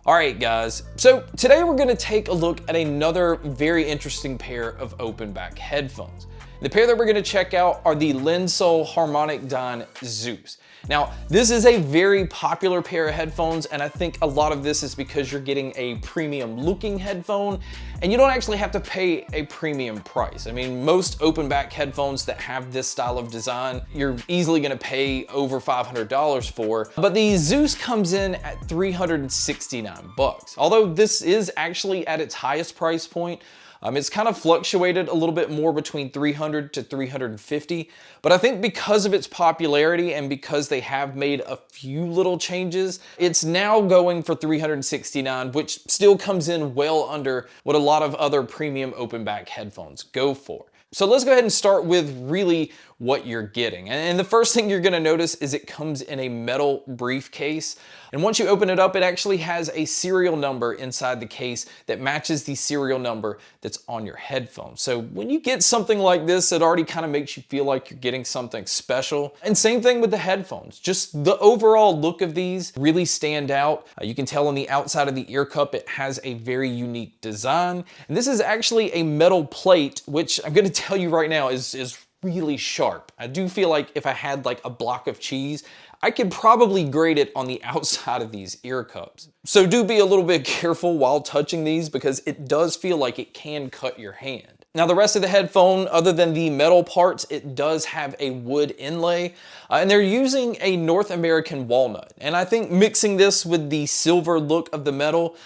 All right, guys, so today we're gonna take a look at another very interesting pair of open back headphones. The pair that we're gonna check out are the Linsol Harmonic Dyne Zeus. Now, this is a very popular pair of headphones, and I think a lot of this is because you're getting a premium looking headphone, and you don't actually have to pay a premium price. I mean, most open back headphones that have this style of design, you're easily gonna pay over $500 for, but the Zeus comes in at $369. Although this is actually at its highest price point, it's kind of fluctuated a little bit more between $300 to $350, but I think because of its popularity and because they have made a few little changes, it's now going for $369, which still comes in well under what a lot of other premium open back headphones go for. So let's go ahead and start with really what you're getting. And the first thing you're gonna notice is it comes in a metal briefcase. And once you open it up, it actually has a serial number inside the case that matches the serial number that's on your headphones. So when you get something like this, it already kind of makes you feel like you're getting something special. And same thing with the headphones. Just the overall look of these really stand out. You can tell on the outside of the ear cup, it has a very unique design. And this is actually a metal plate, which I'm gonna tell you right now is really sharp. I do feel like if I had like a block of cheese, I could probably grate it on the outside of these ear cups. So do be a little bit careful while touching these because it does feel like it can cut your hand. Now the rest of the headphone, other than the metal parts, it does have a wood inlay, and they're using a North American walnut. And I think mixing this with the silver look of the metal,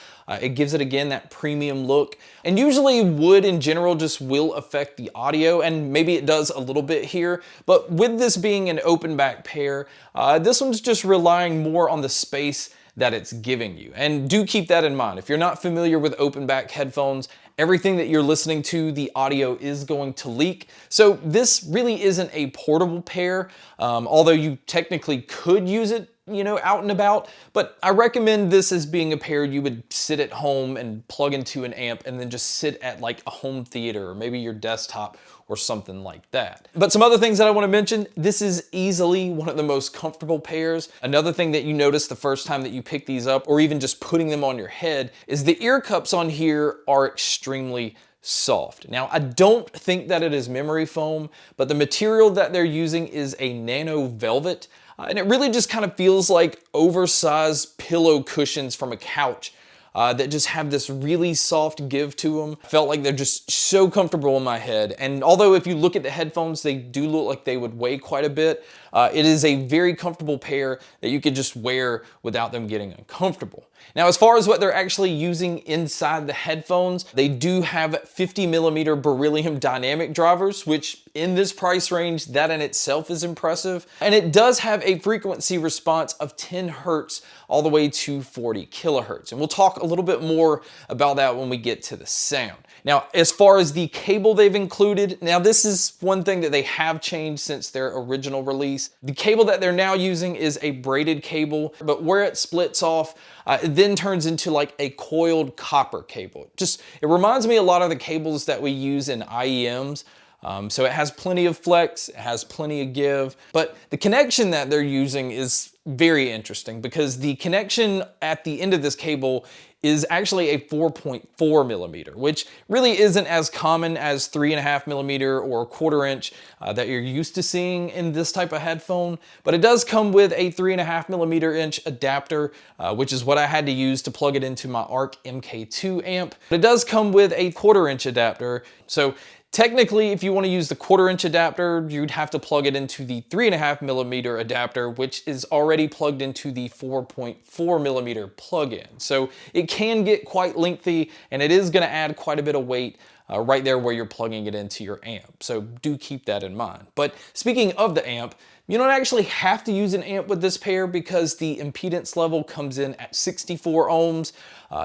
it gives it, again, that premium look. And usually wood in general just will affect the audio, and maybe it does a little bit here. But with this being an open back pair, this one's just relying more on the space that it's giving you. And do keep that in mind. If you're not familiar with open back headphones, everything that you're listening to, the audio is going to leak. So this really isn't a portable pair, although you technically could use it, you know, out and about, but I recommend this as being a pair you would sit at home and plug into an amp and then just sit at like a home theater or maybe your desktop or something like that. But some other things that I want to mention, this is easily one of the most comfortable pairs. Another thing that you notice the first time that you pick these up, or even just putting them on your head, is the ear cups on here are extremely soft. Now, I don't think that it is memory foam, but the material that they're using is a nano velvet. And it really just kind of feels like oversized pillow cushions from a couch that just have this really soft give to them. I felt like they're just so comfortable in my head. And although if you look at the headphones, they do look like they would weigh quite a bit, it is a very comfortable pair that you could just wear without them getting uncomfortable. Now, as far as what they're actually using inside the headphones, they do have 50mm beryllium dynamic drivers, which in this price range, that in itself is impressive. And it does have a frequency response of 10 Hertz all the way to 40 kilohertz. And we'll talk a little bit more about that when we get to the sound. Now, as far as the cable they've included, now this is one thing that they have changed since their original release. The cable that they're now using is a braided cable, but where it splits off, it then turns into like a coiled copper cable. It reminds me a lot of the cables that we use in IEMs. So it has plenty of flex, it has plenty of give, but the connection that they're using is very interesting because the connection at the end of this cable is actually a 4.4mm, which really isn't as common as 3.5mm or 1/4 inch that you're used to seeing in this type of headphone. But it does come with a 3.5mm adapter, which is what I had to use to plug it into my ARC MK2 amp. But it does come with a 1/4 inch adapter. So technically, if you want to use the 1/4 inch adapter, you'd have to plug it into the 3.5mm adapter, which is already plugged into the 4.4mm plug-in. So it can get quite lengthy, and it is going to add quite a bit of weight right there where you're plugging it into your amp. So do keep that in mind. But speaking of the amp, you don't actually have to use an amp with this pair because the impedance level comes in at 64 ohms.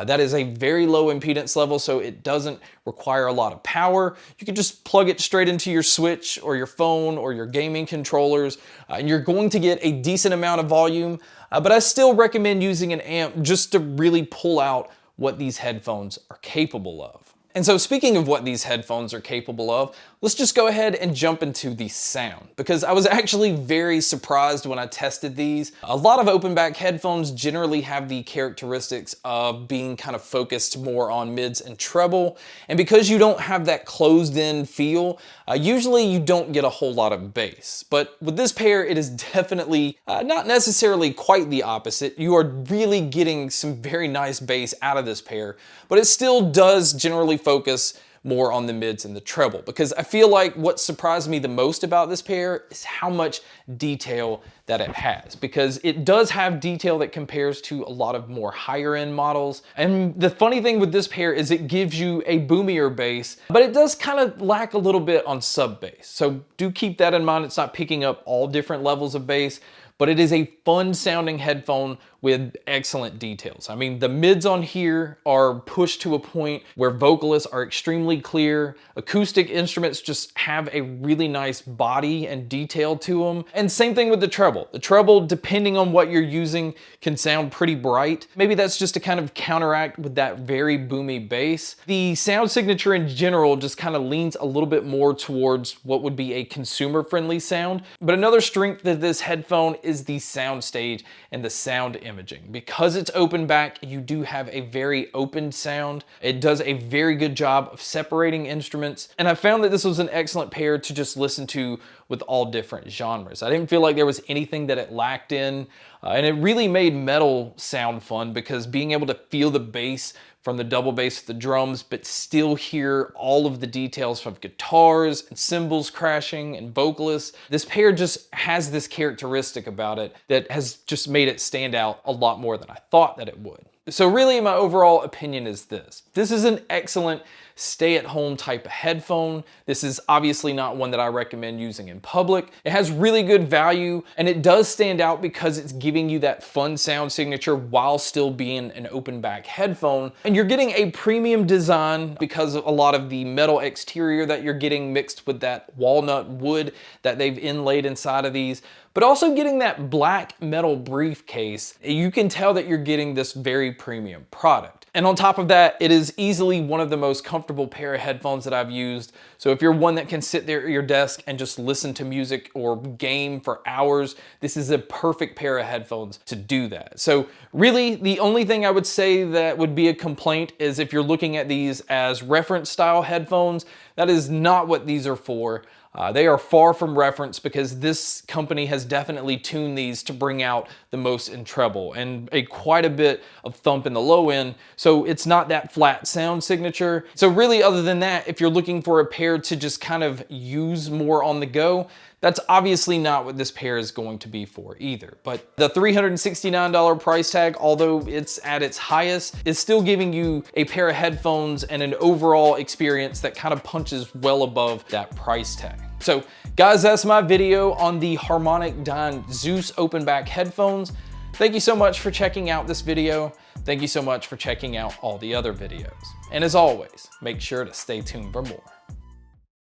That is a very low impedance level, so it doesn't require a lot of power. You can just plug it straight into your Switch or your phone or your gaming controllers, and you're going to get a decent amount of volume, but I still recommend using an amp just to really pull out what these headphones are capable of. And so speaking of what these headphones are capable of, let's just go ahead and jump into the sound, because I was actually very surprised when I tested these. A lot of open back headphones generally have the characteristics of being kind of focused more on mids and treble, and because you don't have that closed in feel, usually you don't get a whole lot of bass. But with this pair, it is definitely not necessarily quite the opposite. You are really getting some very nice bass out of this pair, but it still does generally focus more on the mids and the treble, because I feel like what surprised me the most about this pair is how much detail that it has, because it does have detail that compares to a lot of more higher end models. And the funny thing with this pair is it gives you a boomier bass, but it does kind of lack a little bit on sub bass. So do keep that in mind. It's not picking up all different levels of bass, but it is a fun sounding headphone with excellent details. I mean, the mids on here are pushed to a point where vocalists are extremely clear. Acoustic instruments just have a really nice body and detail to them. And same thing with the treble. The treble, depending on what you're using, can sound pretty bright. Maybe that's just to kind of counteract with that very boomy bass. The sound signature in general just kind of leans a little bit more towards what would be a consumer-friendly sound. But another strength of this headphone is the sound stage and the sound imaging. Because it's open back, you do have a very open sound. It does a very good job of separating instruments, and I found that this was an excellent pair to just listen to with all different genres. I didn't feel like there was anything that it lacked in, and it really made metal sound fun, because being able to feel the bass from the double bass to the drums, but still hear all of the details from guitars and cymbals crashing and vocalists. This pair just has this characteristic about it that has just made it stand out a lot more than I thought that it would. So really, my overall opinion is this. This is an excellent stay-at-home type of headphone. This is obviously not one that I recommend using in public. It has really good value, and it does stand out because it's giving you that fun sound signature while still being an open back headphone. And you're getting a premium design because of a lot of the metal exterior that you're getting mixed with that walnut wood that they've inlaid inside of these, but also getting that black metal briefcase. You can tell that you're getting this very premium product. And on top of that, it is easily one of the most comfortable pair of headphones that I've used. So if you're one that can sit there at your desk and just listen to music or game for hours, this is a perfect pair of headphones to do that. So really, the only thing I would say that would be a complaint is if you're looking at these as reference style headphones, that is not what these are for. They are far from reference, because this company has definitely tuned these to bring out the most in treble and quite a bit of thump in the low end, so it's not that flat sound signature. So really, other than that, if you're looking for a pair to just kind of use more on the go, that's obviously not what this pair is going to be for either. But the $369 price tag, although it's at its highest, is still giving you a pair of headphones and an overall experience that kind of punches well above that price tag. So guys, that's my video on the Harmonic Dyne Zeus open back headphones. Thank you so much for checking out this video. Thank you so much for checking out all the other videos. And as always, make sure to stay tuned for more.